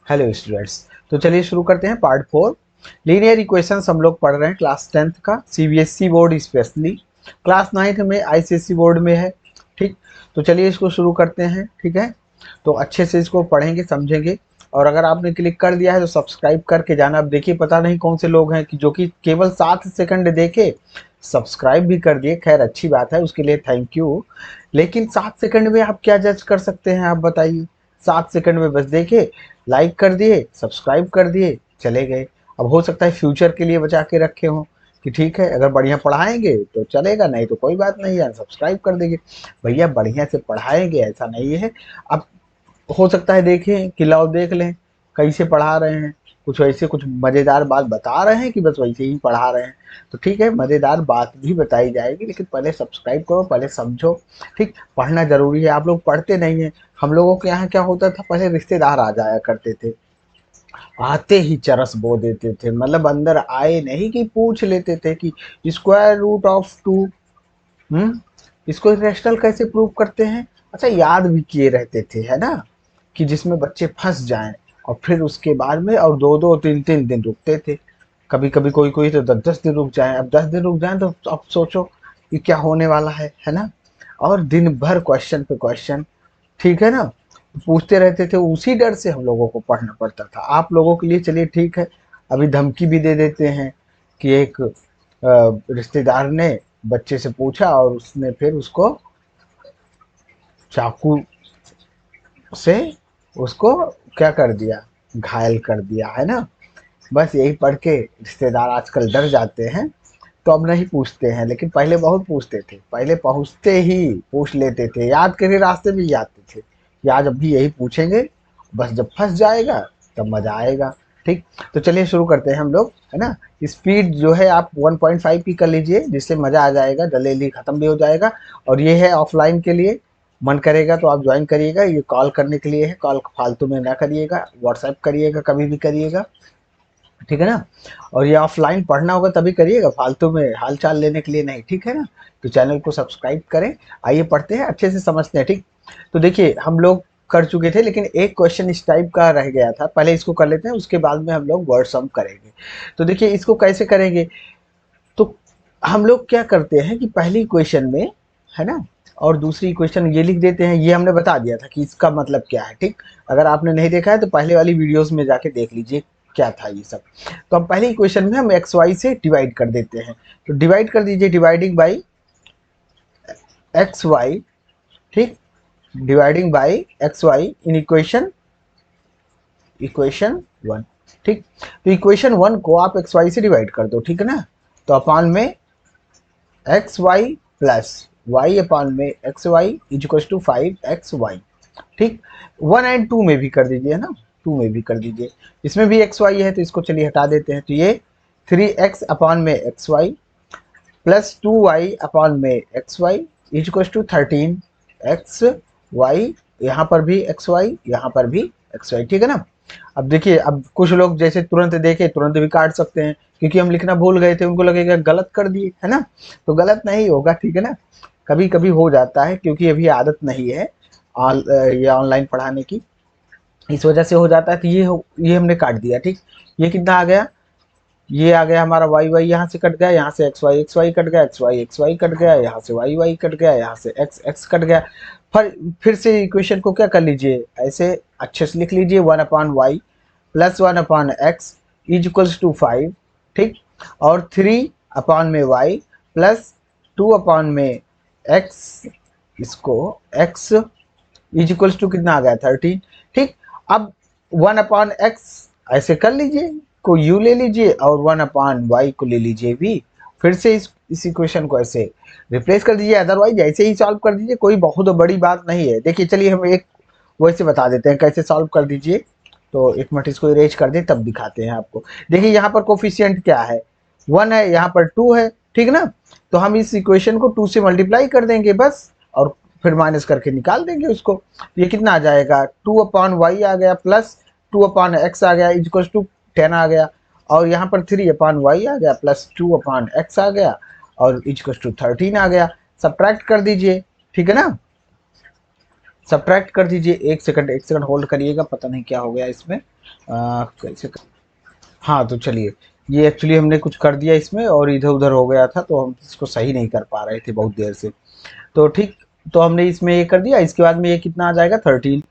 Hello students. तो चलिए शुरू करते हैं पार्ट 4। लीनियर इक्वेशंस हम लोग पढ़ रहे हैं क्लास 10th का, CBSE board specially. Class 9th में आईसीएसई बोर्ड में है। ठीक, तो चलिए इसको शुरू करते हैं। ठीक है, तो अच्छे से इसको पढ़ेंगे समझेंगे। और अगर आपने क्लिक कर दिया है तो सब्सक्राइब करके जाना। अब देखिए पता नहीं कौन से लोग हैं कि जो कि केवल 7 सेकंड देखे सब्सक्राइब भी कर दिए। खैर अच्छी बात है, उसके लिए थैंक यू। लेकिन 7 सेकंड में आप क्या जज कर सकते हैं, आप बताइए। 7 सेकंड में बस देखे, लाइक कर दिए, सब्सक्राइब कर दिए, चले गए। अब हो सकता है फ्यूचर के लिए बचा के रखे हों कि ठीक है अगर बढ़िया पढ़ाएंगे तो चलेगा, नहीं तो कोई बात नहीं है, सब्सक्राइब कर देंगे। भैया बढ़िया से पढ़ाएंगे ऐसा नहीं है। अब हो सकता है देखें कि लाओ देख लें कैसे पढ़ा रहे हैं, कुछ ऐसे कुछ मज़ेदार बात बता रहे हैं कि बस वैसे ही पढ़ा रहे हैं। तो ठीक है, मज़ेदार बात भी बताई जाएगी, लेकिन पहले सब्सक्राइब करो, पहले समझो। ठीक, पढ़ना ज़रूरी है। आप लोग पढ़ते नहीं हैं। हम लोगों के यहाँ क्या होता था, पहले रिश्तेदार आ जाया करते थे, आते ही चरस बो देते थे। मतलब अंदर आए नहीं कि पूछ लेते थे कि स्क्वायर रूट ऑफ 2, इसको रैशनल कैसे प्रूव करते हैं। अच्छा, याद भी किए रहते थे, है ना, कि जिसमें बच्चे फंस जाएं। और फिर उसके बाद में और 2-2 3-3 दिन रुकते थे। कभी कभी कोई कोई तो 10-10 दिन रुक जाए। अब 10 दिन रुक जाए तो अब सोचो कि क्या होने वाला है ना। और दिन भर क्वेश्चन पे क्वेश्चन, ठीक है ना, पूछते रहते थे। उसी डर से हम लोगों को पढ़ना पड़ता था। आप लोगों के लिए चलिए ठीक है, अभी धमकी भी दे देते हैं कि एक रिश्तेदार ने बच्चे से पूछा और उसने फिर उसको चाकू से उसको क्या कर दिया, घायल कर दिया, है ना। बस यही पढ़ के रिश्तेदार आजकल डर जाते हैं, तो अब नहीं पूछते हैं। लेकिन पहले बहुत पूछते थे, पहले पहुँचते ही पूछ लेते थे, याद करके रास्ते में ही आते थे कि आज अब भी यही पूछेंगे। बस जब फंस जाएगा तब मज़ा आएगा। ठीक, तो चलिए शुरू करते हैं हम लोग, है ना। स्पीड जो है आप 1.5 की कर लीजिए, जिससे मज़ा आ जाएगा, जल्दी जल्दी ख़त्म भी हो जाएगा। और ये है ऑफलाइन के लिए, मन करेगा तो आप ज्वाइन करिएगा। ये कॉल करने के लिए है, कॉल फालतू में ना करिएगा, व्हाट्सएप करिएगा कभी भी करिएगा, ठीक है ना। और ये ऑफलाइन पढ़ना होगा तभी करिएगा, फालतू में हाल चाल लेने के लिए नहीं, ठीक है ना। तो चैनल को सब्सक्राइब करें। आइए पढ़ते हैं, अच्छे से समझते हैं। ठीक, तो देखिए हम लोग कर चुके थे, लेकिन एक क्वेश्चन इस टाइप का रह गया था। पहले इसको कर लेते हैं, उसके बाद में हम लोग वर्ड सम करेंगे। तो देखिए इसको कैसे करेंगे। तो हम लोग क्या करते हैं कि पहली क्वेश्चन में, है ना, और दूसरी क्वेश्चन ये लिख देते हैं। ये हमने बता दिया था कि इसका मतलब क्या है। ठीक, अगर आपने नहीं देखा है तो पहले वाली वीडियोस में जाके देख लीजिए क्या था ये सब। तो हम पहले क्वेश्चन में हम एक्स वाई से डिवाइड कर देते हैं। तो डिवाइड कर दीजिए, डिवाइडिंग बाई एक्स वाई। ठीक, dividing by x y in equation equation 1। ठीक, तो इक्वेशन 1 को आप एक्स वाई से डिवाइड कर दो, ठीक है ना। तो अपान में एक्स वाई प्लस वाई अपान में x Y is equal to 5xy। ठीक, 1 और 2 में भी कर दीजिए, है ना, 2 में भी कर दीजिए। इसमें भी एक्स वाई है तो इसको चलिए हटा देते हैं। तो ये 3x अपान में एक्स वाई प्लस 2y अपान में x Y is equal to 13xy। यहाँ पर भी एक्स वाई, यहाँ पर भी एक्स वाई, ठीक है ना। अब देखिए, अब कुछ लोग जैसे तुरंत देखे तुरंत भी काट सकते हैं, क्योंकि हम लिखना भूल गए थे, उनको लगेगा गलत कर दिए, है ना। तो गलत नहीं होगा, ठीक है ना। कभी कभी हो जाता है, क्योंकि अभी आदत नहीं है ये ऑनलाइन पढ़ाने की, इस वजह से हो जाता है। तो ये हमने काट दिया। ठीक, ये कितना आ गया, ये आ गया हमारा वाई वाई, यहाँ से कट गया, यहाँ से एक्स वाई कट गया, एक्स वाई कट गया, यहाँ से वाई वाई कट गया, यहाँ से एक्स एक्स कट गया। फिर से इक्वेशन को क्या कर लीजिए, ऐसे अच्छे से लिख लीजिए, 1/y plus 1/x is equals to 5। ठीक, और 3 में y प्लस 2 में x, इसको x इज इक्वल्स टू कितना आ गया, 13। ठीक, अब 1/x ऐसे कर लीजिए, को u ले लीजिए और 1/y को ले लीजिए v। फिर से इस इक्वेशन को ऐसे रिप्लेस कर दीजिए, अदरवाइज ऐसे ही सॉल्व कर दीजिए, कोई बहुत बड़ी बात नहीं है। देखिए चलिए हम एक वैसे बता देते हैं कैसे सॉल्व कर दीजिए। तो एक मिनट इसको इरेज कर दें तब दिखाते हैं आपको। देखिए यहाँ पर कोफिशियंट क्या है, 1 है, यहाँ पर 2 है, ठीक ना। तो हम इस इक्वेशन को 2 से मल्टीप्लाई कर देंगे बस, और फिर माइनस करके निकाल देंगे उसको। ये कितना आ जाएगा, 2/y आ गया प्लस 2/x आ गया इक्वल टू 10 आ गया, और यहाँ पर 3/y आ गया प्लस 2/x आ गया और इक्वल टू 13 आ गया। सब्ट्रैक्ट कर दीजिए, ठीक है ना। सब्ट्रैक्ट कर दीजिए। एक सेकंड होल्ड करिएगा, पता नहीं क्या हो गया इसमें। कैसे हाँ तो चलिए, ये एक्चुअली हमने कुछ कर दिया इसमें और इधर उधर हो गया था, तो हम इसको सही नहीं कर पा रहे थे बहुत देर से। तो ठीक, तो हमने इसमें ये कर दिया। इसके बाद में ये कितना आ जाएगा 13।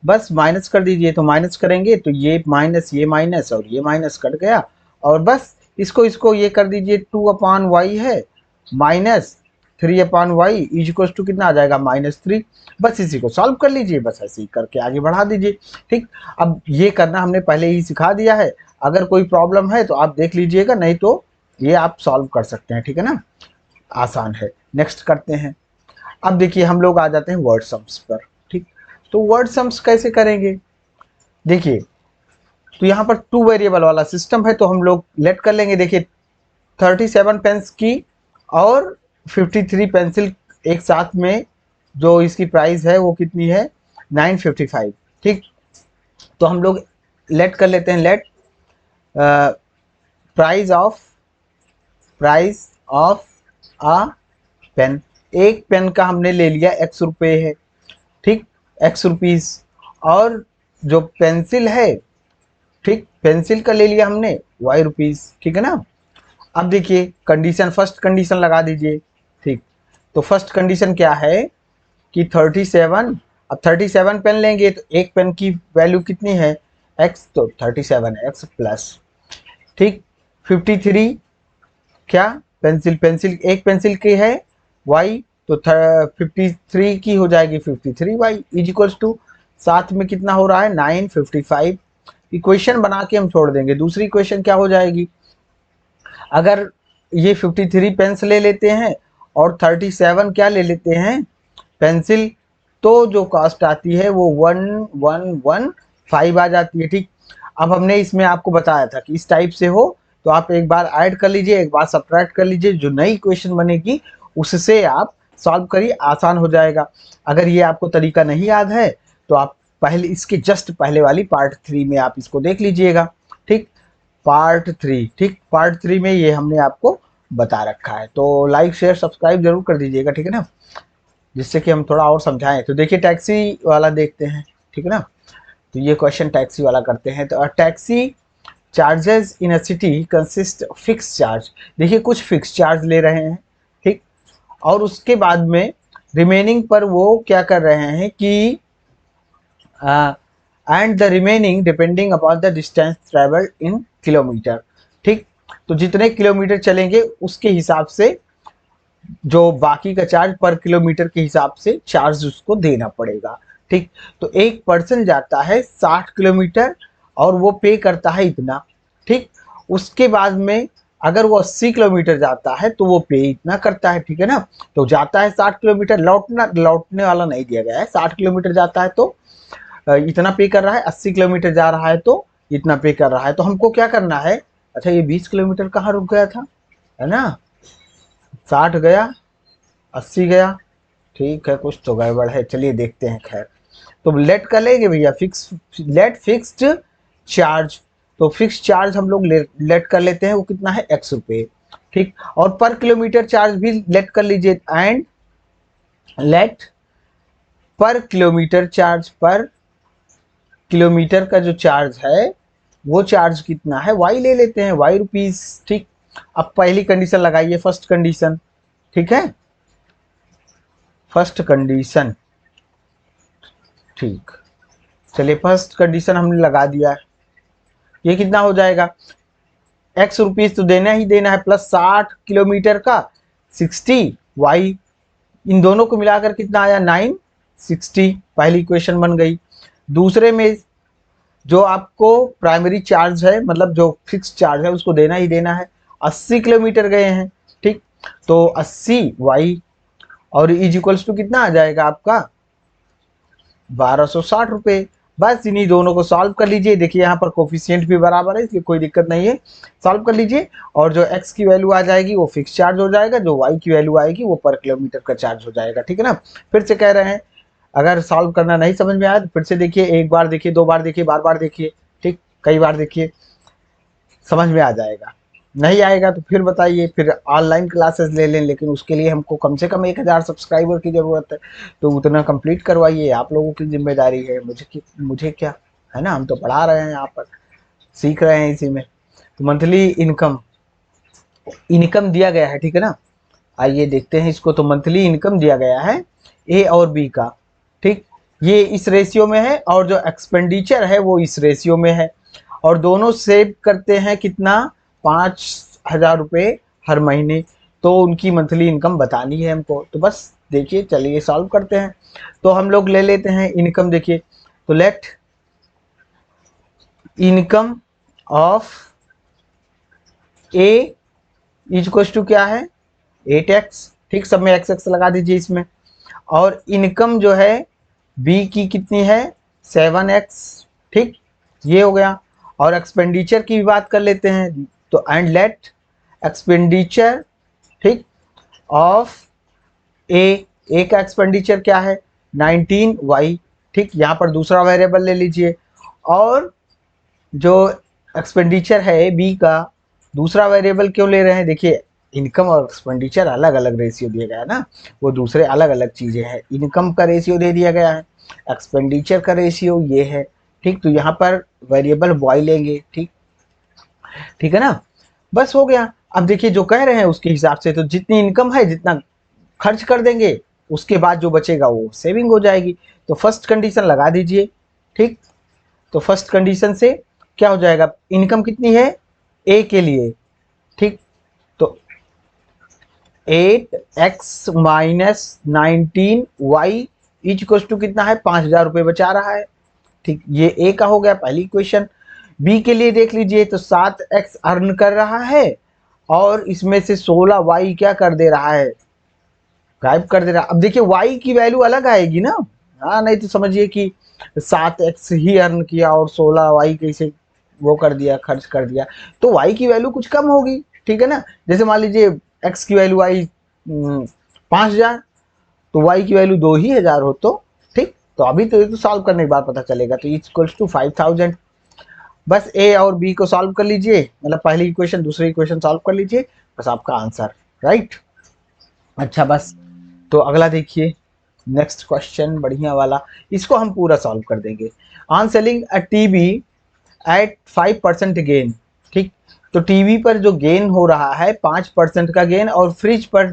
बस माइनस कर दीजिए। तो माइनस करेंगे तो ये माइनस और ये माइनस कट गया। और बस इसको इसको ये कर दीजिए, 2/y है माइनस 3/y इज टू कितना आ जाएगा -3। बस इसी को सॉल्व कर लीजिए, बस ऐसे ही करके आगे बढ़ा दीजिए। ठीक, अब ये करना हमने पहले ही सिखा दिया है। अगर कोई प्रॉब्लम है तो आप देख लीजिएगा, नहीं तो ये आप सॉल्व कर सकते हैं। ठीक है ना, आसान है। नेक्स्ट करते हैं। अब देखिए हम लोग आ जाते हैं वर्ड सम्स पर। ठीक, तो वर्ड सम्स कैसे करेंगे, देखिए तो यहाँ पर 2 वेरिएबल वाला सिस्टम है, तो हम लोग लेट कर लेंगे। देखिए 37 पेंस की और 53 पेंसिल एक साथ में जो इसकी प्राइस है वो कितनी है 955। ठीक, तो हम लोग लेट कर लेते हैं। Let price of a pen, एक पेन का हमने ले लिया x रुपये है। ठीक, x रुपीस। और जो पेंसिल है, ठीक, पेंसिल का ले लिया हमने y रुपीस। ठीक है ना। अब देखिए कंडीशन, फर्स्ट कंडीशन लगा दीजिए। ठीक, तो फर्स्ट कंडीशन क्या है कि 37, अब 37 पेन लेंगे तो एक पेन की वैल्यू कितनी है x, तो 37x प्लस। ठीक, 53 क्या पेंसिल, पेंसिल एक पेंसिल की है y, तो 53 की हो जाएगी 53y इज इक्वल्स टू साथ में कितना हो रहा है 955। इक्वेशन बना के हम छोड़ देंगे। दूसरी इक्वेशन क्या हो जाएगी, अगर ये 53 पेंस ले लेते हैं और 37 क्या ले लेते हैं पेंसिल, तो जो कॉस्ट आती है वो 1115 आ जाती है। ठीक, अब हमने इसमें आपको बताया था कि इस टाइप से हो तो आप एक बार ऐड कर लीजिए, एक बार सब्ट्रैक्ट कर लीजिए, जो नई इक्वेशन बनेगी उससे आप सॉल्व करिए, आसान हो जाएगा। अगर ये आपको तरीका नहीं याद है तो आप पहले इसके जस्ट पहले वाली पार्ट 3 में आप इसको देख लीजिएगा। ठीक, पार्ट 3। ठीक, पार्ट 3 में ये हमने आपको बता रखा है। तो लाइक शेयर सब्सक्राइब जरूर कर दीजिएगा, ठीक है ना, जिससे कि हम थोड़ा और समझाएं। तो देखिए टैक्सी वाला देखते हैं, ठीक है ना। तो ये क्वेश्चन टैक्सी वाला करते हैं। तो टैक्सी चार्जेस इन अ सिटी कंसिस्ट फिक्स चार्ज, देखिए कुछ फिक्स चार्ज ले रहे हैं। ठीक, और उसके बाद में रिमेनिंग पर वो क्या कर रहे हैं कि and the remaining depending upon the distance travelled in kilometre. ठीक, तो जितने किलोमीटर चलेंगे उसके हिसाब से जो बाकी का चार्ज पर किलोमीटर के हिसाब से चार्ज उसको देना पड़ेगा। ठीक, तो एक पर्सन जाता है 60 किलोमीटर और वो पे करता है इतना। ठीक, उसके बाद में अगर वो 80 किलोमीटर जाता है तो वो पे इतना करता है। ठीक है ना, तो जाता है 60 किलोमीटर, लौटने वाला नहीं दिया गया है। 60 किलोमीटर जाता है तो इतना पे कर रहा है, 80 किलोमीटर जा रहा है तो इतना पे कर रहा है। तो हमको क्या करना है, अच्छा ये 20 किलोमीटर कहाँ रुक गया था, है ना, 60 गया 80 गया, ठीक है कुछ तो गड़बड़ है, चलिए देखते हैं। खैर, तो लेट कर लेंगे भैया, लेट फिक्स्ड चार्ज। तो फिक्स चार्ज हम लोग लेट कर लेते हैं, वो कितना है x रुपये। ठीक, और पर किलोमीटर चार्ज भी लेट कर लीजिए। एंड लेट पर किलोमीटर चार्ज, पर किलोमीटर का जो चार्ज है वो चार्ज कितना है y ले लेते हैं, y रुपीस। ठीक, अब पहली कंडीशन लगाइए, फर्स्ट कंडीशन। ठीक है, फर्स्ट कंडीशन। ठीक, चलिए फर्स्ट कंडीशन हमने लगा दिया है। ये कितना हो जाएगा, x रुपीस तो देना ही देना है, प्लस 60 किलोमीटर का 60 y, इन दोनों को मिलाकर कितना आया 960। पहली इक्वेशन बन गई। दूसरे में जो आपको प्राइमरी चार्ज है, मतलब जो फिक्स चार्ज है उसको देना ही देना है, 80 किलोमीटर गए हैं। ठीक, तो 80 y और इज इक्वल्स टू कितना आ जाएगा आपका 1260 रुपये। बस इन्हीं दोनों को सॉल्व कर लीजिए। देखिए यहाँ पर कोफिशिएंट भी बराबर है, इसलिए कोई दिक्कत नहीं है, सॉल्व कर लीजिए। और जो x की वैल्यू आ जाएगी वो फिक्स चार्ज हो जाएगा, जो y की वैल्यू आएगी वो पर किलोमीटर का चार्ज हो जाएगा। ठीक है ना, फिर से कह रहे हैं, अगर सॉल्व करना नहीं समझ में आया तो फिर से देखिए, एक बार देखिए, दो बार देखिए, बार बार देखिए। ठीक, कई बार देखिए, समझ में आ जाएगा। नहीं आएगा तो फिर बताइए, फिर ऑनलाइन क्लासेस ले लें, लेकिन उसके लिए हमको कम से कम 1000 सब्सक्राइबर की ज़रूरत है, तो उतना कंप्लीट करवाइए, आप लोगों की जिम्मेदारी है, मुझे क्या है ना, हम तो पढ़ा रहे हैं यहाँ पर, सीख रहे हैं इसी में। तो मंथली इनकम इनकम दिया गया है, ठीक है ना। आइए देखते हैं इसको। तो मंथली इनकम दिया गया है ए और बी का, ठीक, ये इस रेशियो में है, और जो एक्सपेंडिचर है वो इस रेशियो में है, और दोनों सेव करते हैं कितना, 5000 रुपये हर महीने। तो उनकी मंथली इनकम बतानी है हमको, तो बस देखिए, चलिए सॉल्व करते हैं। तो हम लोग ले लेते हैं इनकम, देखिए, तो let income of A is equal to क्या है, 8x, ठीक, सब में एक्स एक्स लगा दीजिए इसमें। और इनकम जो है बी की कितनी है, 7x, ठीक, ये हो गया। और एक्सपेंडिचर की भी बात कर लेते हैं, तो एंड लेट एक्सपेंडिचर, ठीक, ऑफ ए का एक्सपेंडिचर क्या है, 19y, ठीक, यहाँ पर दूसरा वेरिएबल ले लीजिए। और जो एक्सपेंडिचर है बी का, दूसरा वेरिएबल क्यों ले रहे हैं, देखिए इनकम और एक्सपेंडिचर अलग अलग रेशियो दिया गया है ना, वो दूसरे अलग अलग चीज़ें हैं। इनकम का रेशियो दे दिया गया है, एक्सपेंडिचर का रेशियो ये है, ठीक, तो यहाँ पर वेरिएबल वाई लेंगे, ठीक, ठीक है ना, बस हो गया। अब देखिए जो कह रहे हैं उसके हिसाब से, तो जितनी इनकम है जितना खर्च कर देंगे, उसके बाद जो बचेगा वो सेविंग हो जाएगी। तो फर्स्ट कंडीशन लगा दीजिए, ठीक, तो फर्स्ट कंडीशन से क्या हो जाएगा, इनकम कितनी है ए के लिए, ठीक, तो 8x minus 19y is equal to कितना है, 5000 रुपये बचा रहा है, ठीक, ये ए का हो गया पहली इक्वेशन। बी के लिए देख लीजिए, तो 7x अर्न कर रहा है, और इसमें से 16y क्या कर दे रहा है, गायब कर दे रहा है। अब देखिए y की वैल्यू अलग आएगी ना, हाँ, नहीं तो समझिए कि 7x ही अर्न किया और 16y कैसे वो कर दिया, खर्च कर दिया, तो y की वैल्यू कुछ कम होगी, ठीक है ना। जैसे मान लीजिए x की वैल्यू आई 5000, तो y की वैल्यू 2000 हो, तो ठीक, तो अभी तो ये तो सॉल्व करने के बाद पता चलेगा, तो इक्वल्स टू 5000। बस ए और बी को सॉल्व कर लीजिए, मतलब पहली इक्वेशन दूसरी इक्वेशन सॉल्व कर लीजिए, बस आपका आंसर, राइट। अच्छा, बस तो अगला देखिए, नेक्स्ट क्वेश्चन बढ़िया वाला, इसको हम पूरा सॉल्व कर देंगे। On selling a TV at 5% gain, ठीक, तो टीवी पर जो गेन हो रहा है 5% का गेन, और फ्रिज पर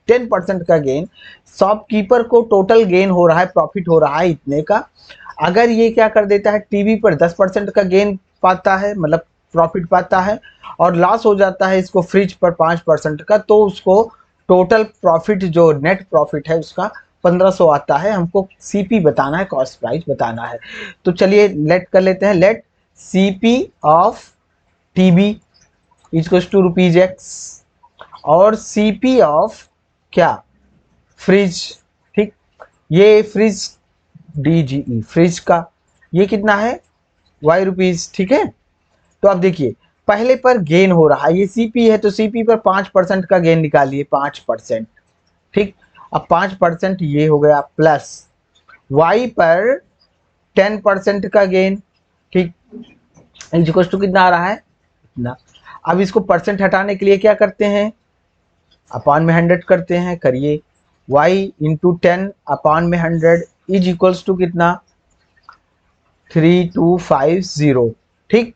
10% का गेन, शॉपकीपर को टोटल गेन हो रहा है, प्रॉफिट हो रहा है इतने का। अगर ये क्या कर देता है, टीवी पर 10% का गेन पाता है, मतलब प्रॉफिट पाता है, और लॉस हो जाता है इसको फ्रिज पर 5% का, तो उसको टोटल प्रॉफिट जो नेट प्रॉफिट है उसका 1500 आता है। हमको सीपी बताना है, कॉस्ट प्राइस बताना है। तो चलिए लेट कर लेते हैं, let CP of TV equals to ₹x, और सीपी ऑफ क्या, फ्रिज, ठीक, ये फ्रिज डीजीई फ्रिज का ये कितना है, ₹y, ठीक है। तो अब देखिए पहले पर गेन हो रहा है, ये सीपी है, तो सीपी पर 5% का गेन निकालिए, 5%, ठीक। अब 5% ये हो गया, प्लस y पर 10% का गेन, ठीक, इक्वल टू कितना आ रहा है, इतना। अब इसको परसेंट हटाने के लिए क्या करते हैं, अपान में 100 करते हैं, करिए, y इंटू 10 अपान में 100 इज इक्वल्स टू कितना, 3250, ठीक।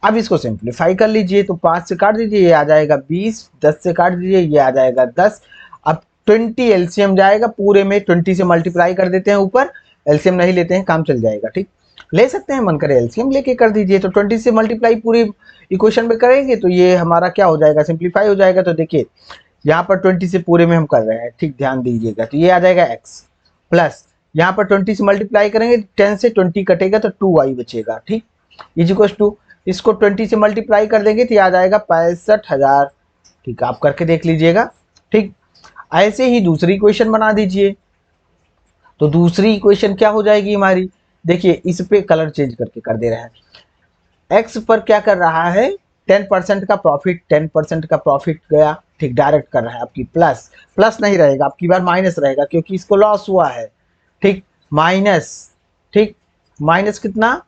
अब इसको सिंप्लीफाई कर लीजिए, तो 5 से काट दीजिए, ये आ जाएगा 20, 10 से काट दीजिए, ये आ जाएगा 10। अब 20 एलसीएम जाएगा, पूरे में 20 से मल्टीप्लाई कर देते हैं, ऊपर एलसीएम नहीं लेते हैं, काम चल जाएगा, ठीक, ले सकते हैं मन करे एलसीएम लेके कर दीजिए। तो 20 से मल्टीप्लाई पूरी इक्वेशन में करेंगे तो ये हमारा क्या हो जाएगा, सिंप्लीफाई हो जाएगा। तो देखिए यहाँ पर 20 से पूरे में हम कर रहे हैं, ठीक, ध्यान दीजिएगा, तो ये आ जाएगा x, प्लस यहाँ पर 20 से मल्टीप्लाई करेंगे, 10 से 20 कटेगा तो 2y बचेगा, ठीक, इज इक्वल टू, इसको 20 से मल्टीप्लाई कर देंगे तो ये आ जाएगा 65,000, ठीक, आप करके देख लीजिएगा, ठीक। ऐसे ही दूसरी इक्वेशन बना दीजिए, तो दूसरी इक्वेशन क्या हो जाएगी हमारी, देखिए इस पे कलर चेंज करके कर दे रहे हैं। एक्स पर क्या कर रहा है, 10% का प्रॉफिट, 10% का प्रॉफिट गया, ठीक, डायरेक्ट कर रहा है आपकी, प्लस प्लस नहीं रहेगा आपकी बार, माइनस रहेगा क्योंकि इसको लॉस हुआ है, ठीक, माइनस, ठीक, माइनस कितना,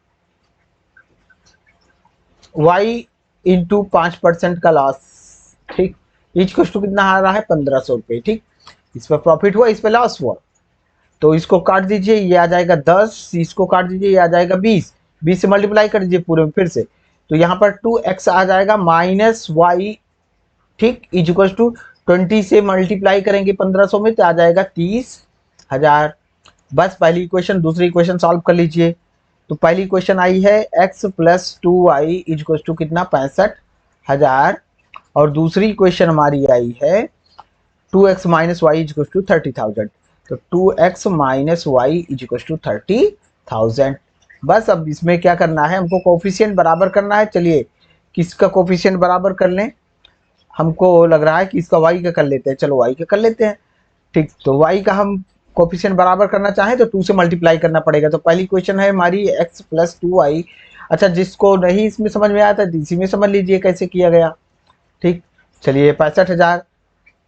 y इंटू 5% का लॉस, इक्वल टू कितना आ रहा है 1500 रुपये। ठीक, इस पर प्रॉफिट हुआ, इस पर लॉस हुआ, तो इसको काट दीजिए, ये आ जाएगा 10, इसको काट दीजिए, ये आ जाएगा 20, 20 से मल्टीप्लाई कर दीजिए पूरे में फिर से, तो यहाँ पर 2x आ जाएगा माइनस वाई, ठीक, इक्वल टू 20 से मल्टीप्लाई करेंगे 1500 में तो आ जाएगा 30,000। बस पहली इक्वेशन, दूसरी इक्वेशन सॉल्व कर लीजिए। तो पहली इक्वेशन आई है x plus 2y equal to कितना 65,000, और दूसरी इक्वेशन हमारी आई है 2x minus Y equal to 30,000। तो 2x minus Y equal to 30,000। बस अब इसमें क्या करना है, हमको कोफिशिएंट बराबर करना है। चलिए किसका कोफिशिएंट बराबर कर लें, हमको लग रहा है कि इसका y का कर लेते हैं, चलो y का कर लेते हैं। ठीक, तो y का हम कोफिशिएंट बराबर करना चाहें तो 2 से मल्टीप्लाई करना पड़ेगा। तो पहली क्वेश्चन है हमारी x प्लस 2y। अच्छा, जिसको नहीं इसमें समझ में आता है इसी में समझ लीजिए कैसे किया गया। ठीक, चलिए 65,000,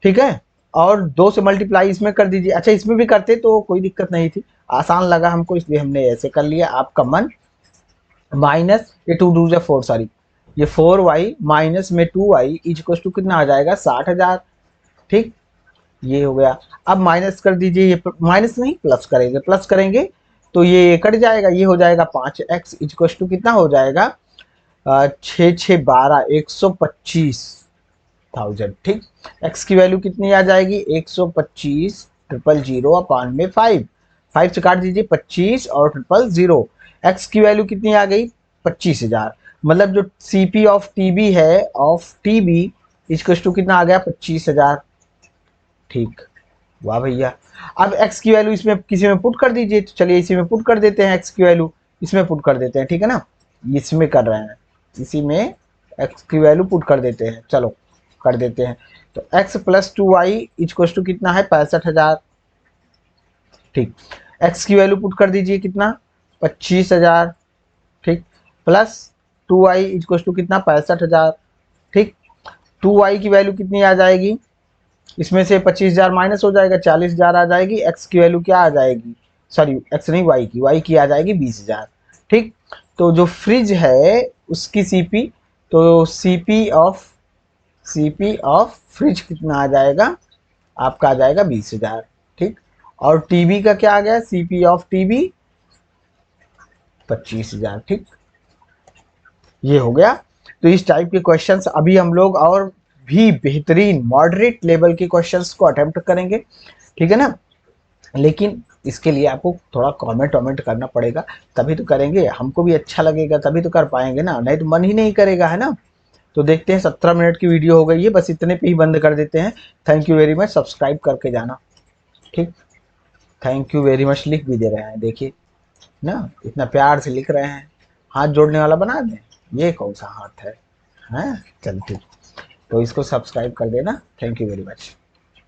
ठीक है, और 2 से मल्टीप्लाई इसमें कर दीजिए। अच्छा, इसमें भी करते तो कोई दिक्कत नहीं थी, आसान लगा हमको इसलिए हमने ऐसे कर लिया। आपका मन माइनस ये 2 2 जा 4, सॉरी ये 4y माइनस में 2y इक्वल टू कितना आ जाएगा 60,000। ठीक, ये हो गया। अब माइनस कर दीजिए, ये माइनस नहीं प्लस करेंगे, प्लस करेंगे तो ये कट जाएगा, ये हो जाएगा 5x इक्वल टू कितना हो जाएगा 6 6 12 125,000। ठीक, x की वैल्यू कितनी आ जाएगी 125,000 अपान में 5, 5 से काट दीजिए 25 और 000, x की वैल्यू कितनी आ गई 25,000। मतलब जो CP ऑफ TB है, ऑफ TB इक्वल टू कितना आ गया 25,000। ठीक, वाह भैया। अब x की वैल्यू इसमें किसी में पुट कर दीजिए, तो चलिए इसी में पुट कर देते हैं, x की वैल्यू इसमें पुट कर देते हैं, ठीक है ना, इसमें कर रहे हैं, इसी में x की वैल्यू पुट कर देते हैं, चलो कर देते हैं। तो x plus 2y equal to कितना है 65,000। ठीक, x की वैल्यू पुट कर दीजिए कितना 25,000। ठीक, प्लस 2y इक्वल टू कितना 65,000। ठीक, 2y की वैल्यू कितनी आ जाएगी, इसमें से 25,000 माइनस हो जाएगा, 40,000 आ जाएगी। x की वैल्यू क्या आ जाएगी, सॉरी x नहीं y की आ जाएगी 20,000। ठीक, तो जो फ्रिज है उसकी CP, तो CP ऑफ फ्रिज कितना आ जाएगा, आपका आ जाएगा 20,000। ठीक, और टीवी का क्या आ गया, CP ऑफ टीवी 25,000। ठीक, ये हो गया। तो इस टाइप के क्वेश्चंस अभी हम लोग और भी बेहतरीन मॉडरेट लेवल के क्वेश्चंस को अटेम्प्ट करेंगे, ठीक है ना, लेकिन इसके लिए आपको थोड़ा कमेंट वमेंट करना पड़ेगा, तभी तो करेंगे, हमको भी अच्छा लगेगा तभी तो कर पाएंगे ना, नहीं तो मन ही नहीं करेगा, है ना। तो देखते हैं, 17 मिनट की वीडियो हो गई है, बस इतने पे ही बंद कर देते हैं। Thank you very much, subscribe करके जाना। ठीक, थैंक यू वेरी मच लिख भी दे रहे हैं, देखिए ना, इतना प्यार से लिख रहे हैं, हाथ जोड़ने वाला बना दें, ये कौन सा हाथ है, हैं, चल ठीक, तो इसको सब्सक्राइब कर देना। Thank you very much.